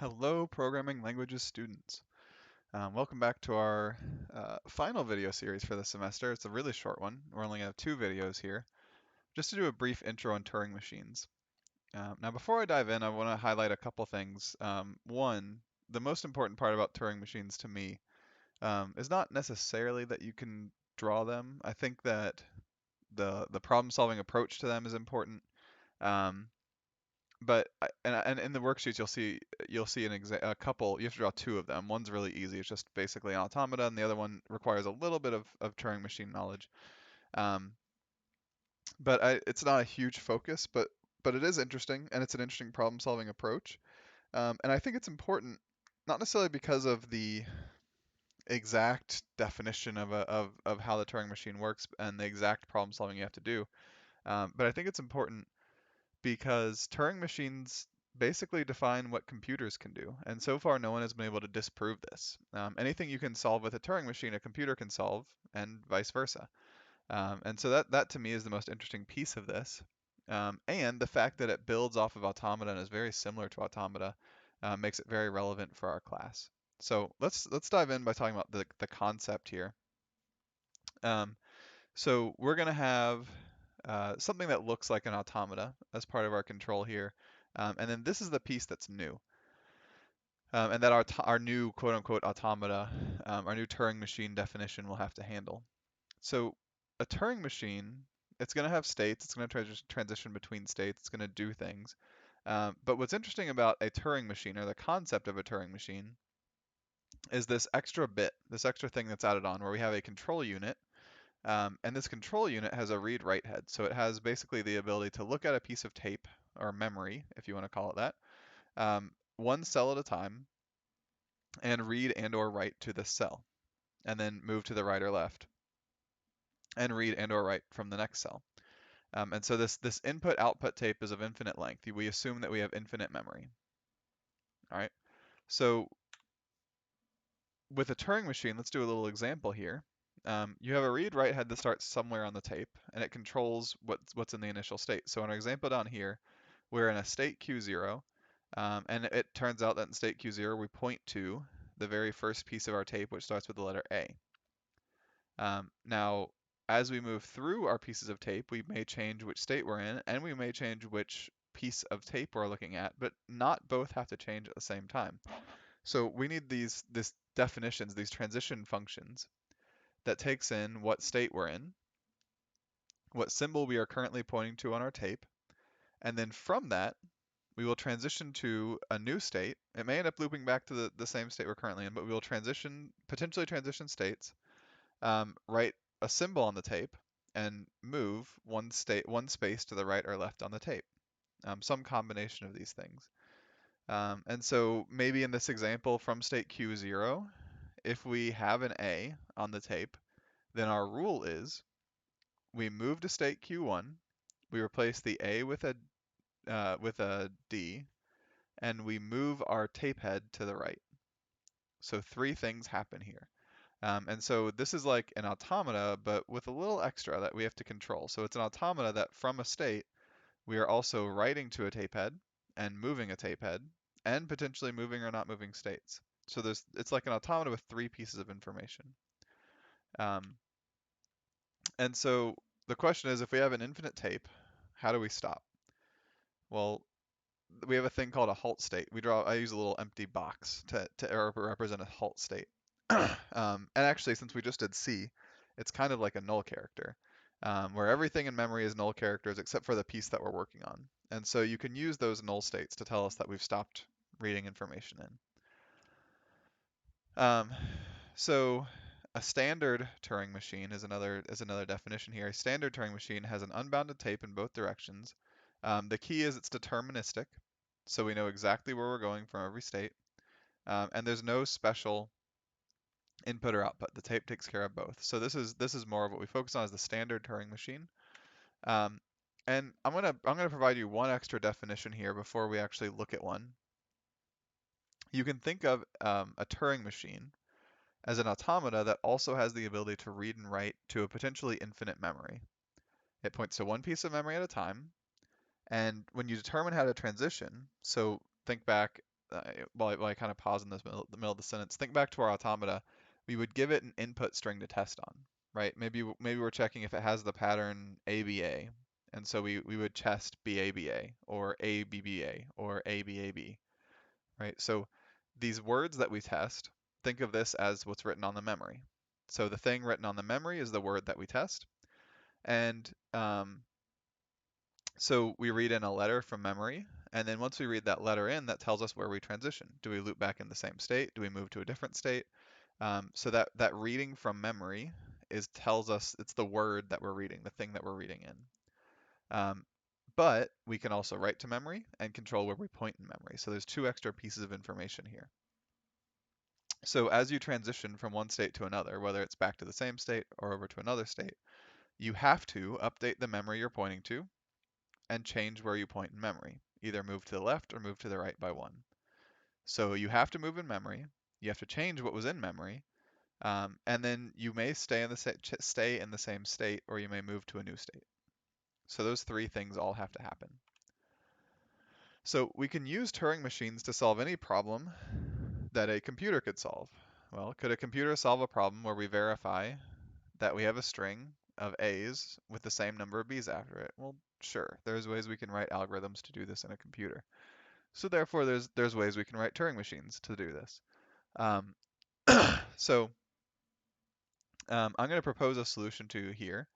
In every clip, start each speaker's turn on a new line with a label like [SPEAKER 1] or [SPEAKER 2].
[SPEAKER 1] Hello, programming languages students. Welcome back to our final video series for the semester. It's a really short one. We're only going to have two videos here, just to do a brief intro on Turing machines. Now, before I dive in, I want to highlight a couple things. One, the most important part about Turing machines to me is not necessarily that you can draw them. I think that the problem-solving approach to them is important. Um, and in the worksheets you'll see a couple. You have to draw two of them. One's really easy. It's just basically an automata, and the other one requires a little bit of Turing machine knowledge. Um, but it's not a huge focus, but it is interesting, and it's an interesting problem-solving approach. And I think it's important, not necessarily because of the exact definition of how the Turing machine works and the exact problem solving you have to do, but I think it's important because Turing machines basically define what computers can do, and so far no one has been able to disprove this. Anything you can solve with a Turing machine, a computer can solve, and vice versa. And so that to me is the most interesting piece of this. And the fact that it builds off of automata and is very similar to automata makes it very relevant for our class. So let's dive in by talking about the concept here. Um, so we're going to have something that looks like an automata as part of our control here. And then this is the piece that's new. And that our new quote unquote automata, our new Turing machine definition will have to handle. So a Turing machine, it's going to have states, it's going to transition between states, it's going to do things. But what's interesting about a Turing machine, or the concept of a Turing machine, is this extra bit, this extra thing that's added on, where we have a control unit. And this control unit has a read-write head. So it has basically the ability to look at a piece of tape, or memory, if you want to call it that, one cell at a time, and read and or write to this cell, and then move to the right or left, and read and or write from the next cell. And so this input-output tape is of infinite length. We assume that we have infinite memory. All right. So with a Turing machine, let's do a little example here. You have a read-write head that starts somewhere on the tape, and it controls what's in the initial state. So in our example down here, we're in a state Q0, and it turns out that in state Q0 we point to the very first piece of our tape, which starts with the letter A. Now, as we move through our pieces of tape, we may change which state we're in, and we may change which piece of tape we're looking at, but not both have to change at the same time. So we need these definitions, these transition functions that takes in what state we're in, what symbol we are currently pointing to on our tape, and then from that, we will transition to a new state. It may end up looping back to the same state we're currently in, but we will potentially transition states, write a symbol on the tape, and move one space to the right or left on the tape. Some combination of these things. And so maybe in this example from state Q0, if we have an A on the tape, then our rule is we move to state Q1, we replace the A with a D, and we move our tape head to the right. So three things happen here. And so this is like an automata, but with a little extra that we have to control. So it's an automata that from a state, we are also writing to a tape head and moving a tape head and potentially moving or not moving states. So it's like an automata with three pieces of information. Um, and so the question is, if we have an infinite tape, how do we stop? Well, we have a thing called a halt state. I use a little empty box to represent a halt state. And actually, since we just did C, it's kind of like a null character, where everything in memory is null characters except for the piece that we're working on. And so you can use those null states to tell us that we've stopped reading information in. So a standard Turing machine is another definition here. A standard Turing machine has an unbounded tape in both directions. The key is it's deterministic, so we know exactly where we're going from every state. And there's no special input or output. The tape takes care of both. So this is more of what we focus on as the standard Turing machine. Um, and I'm gonna provide you one extra definition here before we actually look at one. You can think of a Turing machine as an automata that also has the ability to read and write to a potentially infinite memory. It points to one piece of memory at a time, and when you determine how to transition, so think back, while I kind of pause in the middle of the sentence, think back to our automata. We would give it an input string to test on, right? Maybe we're checking if it has the pattern ABA, and so we would test BABA or ABBA or ABAB, right? So these words that we test, think of this as what's written on the memory. So the thing written on the memory is the word that we test, and so we read in a letter from memory, and then once we read that letter in, that tells us where we transition. Do we loop back in the same state? Do we move to a different state? So that reading from memory tells us it's the word that we're reading, the thing that we're reading in. But we can also write to memory and control where we point in memory. So there's two extra pieces of information here. So as you transition from one state to another, whether it's back to the same state or over to another state, you have to update the memory you're pointing to and change where you point in memory. Either move to the left or move to the right by one. So you have to move in memory, you have to change what was in memory, and then you may stay in the same state, or you may move to a new state. So those three things all have to happen. So we can use Turing machines to solve any problem that a computer could solve. Well, could a computer solve a problem where we verify that we have a string of A's with the same number of B's after it? Well, sure. There's ways we can write algorithms to do this in a computer. So therefore, there's ways we can write Turing machines to do this. Um, so I'm going to propose a solution to you here,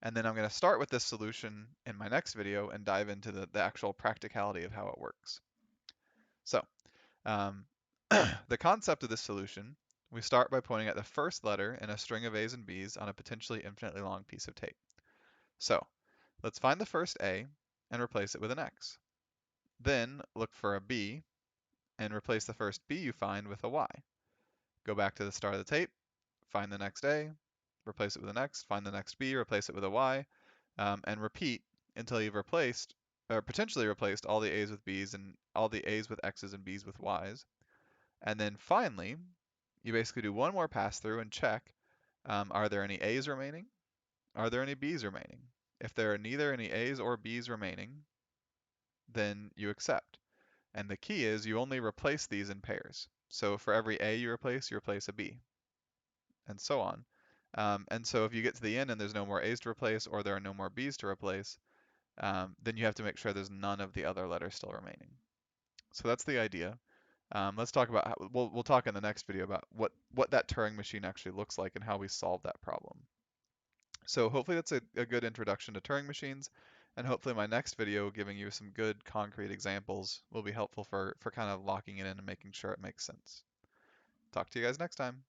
[SPEAKER 1] and then I'm going to start with this solution in my next video and dive into the actual practicality of how it works. So um, the concept of this solution, we start by pointing at the first letter in a string of A's and B's on a potentially infinitely long piece of tape. So let's find the first A and replace it with an X. Then look for a B and replace the first B you find with a Y. Go back to the start of the tape, find the next A, replace it with an X, find the next B, replace it with a Y, and repeat until you've replaced, or potentially replaced, all the A's with B's and all the A's with X's and B's with Y's. And then finally, you basically do one more pass through and check, are there any A's remaining? Are there any B's remaining? If there are neither any A's or B's remaining, then you accept. And the key is you only replace these in pairs. So for every A you replace a B, and so on. And so if you get to the end and there's no more A's to replace or there are no more B's to replace, then you have to make sure there's none of the other letters still remaining. So that's the idea. Let's talk about how, we'll talk in the next video about what that Turing machine actually looks like and how we solve that problem. So hopefully that's a good introduction to Turing machines, and hopefully my next video giving you some good concrete examples will be helpful for kind of locking it in and making sure it makes sense. Talk to you guys next time.